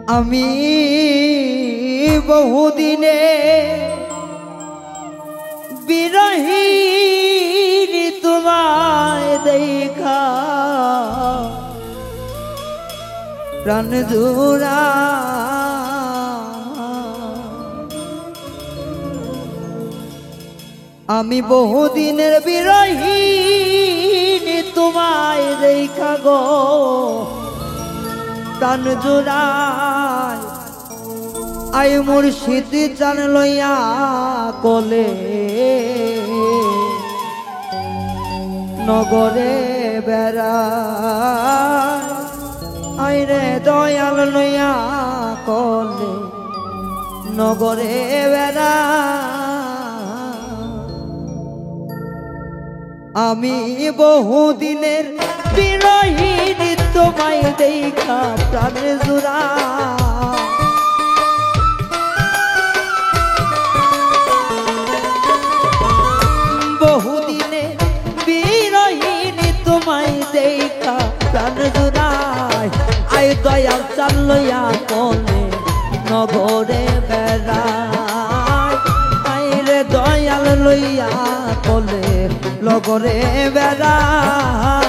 আমি বহুদিনে বিরহীন তোমায় দেখা প্রাণ জোড়া আমি বহুদিনের বিরহীন তোমায় দেখা গো প্রাণ জোড়ায় আই মুর্শিদ চান লইয়া কোলে নগরে বেড়ায় আই রে দয়াল লইয়া কোলে নগরে বেড়ায় আমি বহুদিনের বিরহীন তোমায় দেখা প্রাণ জোড়া বহুদিনে বিরহীন তোমায় দেখা প্রাণ জোড়ায় আয় দয়াল চাল লইয়া কোলে নগরে বেড়ায় আয় রে দয়াল লইয়া কোলে নগরে বেড়ায়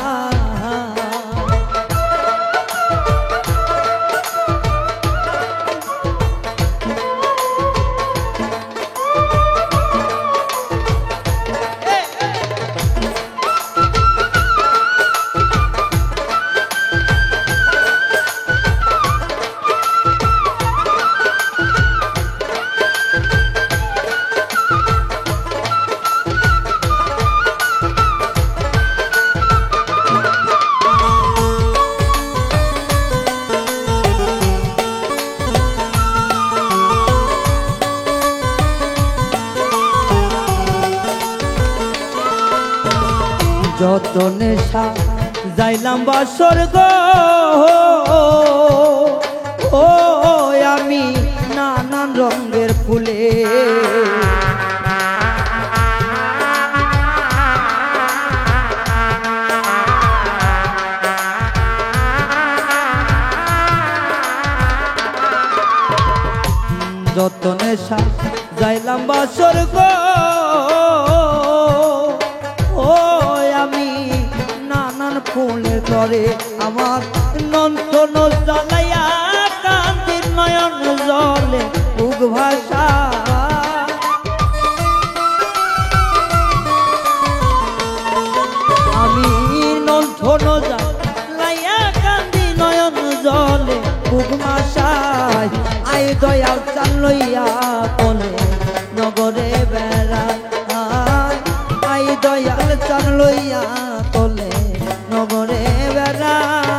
যত নেশা যাইলাম বাসর গো ও আমি নানান রঙের ফুলে যত নেশা যাইলাম বাসর গো ফুলের তরে আমার নন্তন জ্বালাইয়া কান্তির নয়ন জলে বুক ভাষা আমি নন্তন জ্বালাইয়া কান্তি নয়ন জলে বুক ভাষায় আই দয়াল চাল লইয়া কোলে নগরে বেড়ায় আই দয়াল চাল লইয়া কোলে নগরে বেড়ায়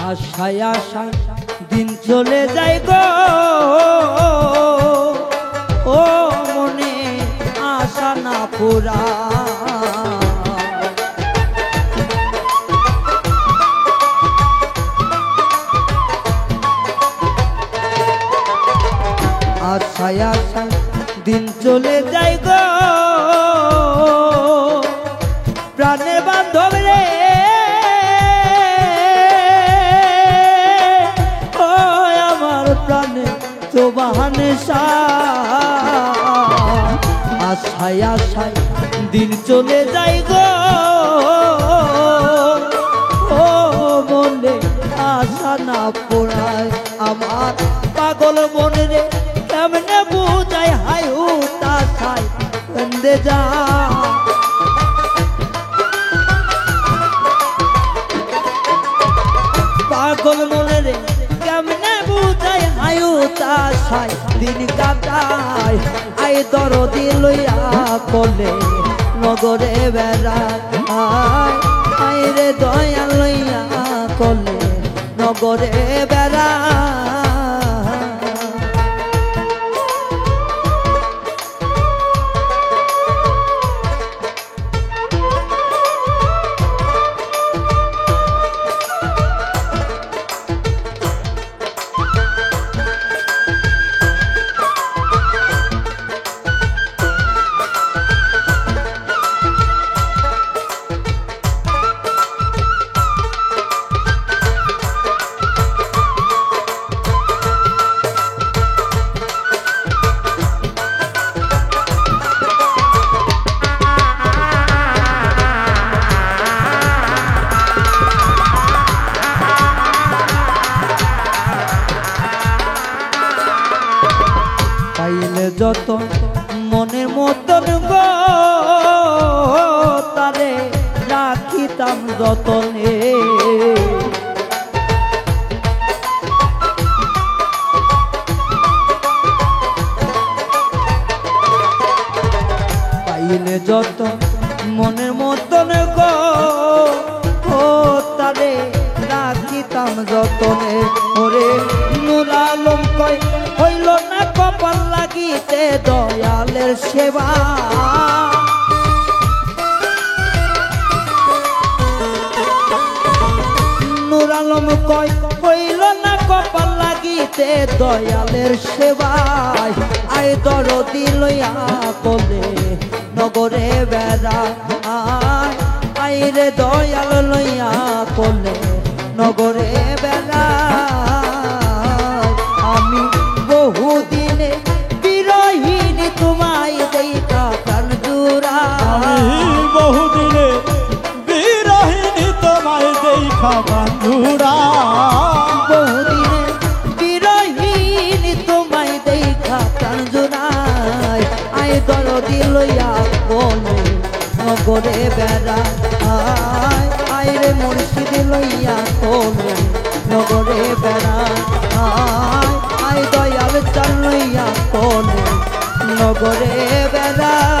আশায় আশায় দিন চলে যায় গো ও মনে আশা না পুরা আশায় আশায় দিন চলে যায় গো প্রাণের বান্ধব রে বাহানে আশায় আশায় দিন চলে যায় গো ও মনে আশা না পোড়ায় আমার পাগল মনে রে কেমনে বুঝায় হাই হুতাশায় কান্দে যা পাগল মনে রে কেমনে আশায় দিন কাটায় আই দরদি লইয়া কোলে নগরে বেড়ায় আই রে দয়া লইয়া কোলে নগরে বেড়ায় পাইলে যত মনের মতন গো তারে রাখিতাম যতনে পাইলে যত মনের মতন গো তারে রাখিতাম যতনে ওরে নূর আলম কয় হইল না কপাল লাগিতে দয়ালের সেবা নূর আলম কয় হইল না কপাল লাগিতে দয়ালের সেবায় আয় দরদি লইয়া কোলে নগরে বেড়ায় আয় রে দয়াল লইয়া কোলে নগরে বেড়ায় আমি বহুদিনে বিরহিনী তোমায় দেখা প্রাণ জুড়ায় বহুদিনে বিরহিনী তোমায় দেখা বন্ধুরা বহুদিনে বিরহিনী তোমায় দেখা প্রাণ জুড়ায় আয় দরদি লইয়া কোলে নগরে বেড়ায় আয় রে মুর্শিদ লইয়া কোলে নগরে বেড়ায় আয় দয়াল চাল লইয়া কোলে নগরে বেড়ায়।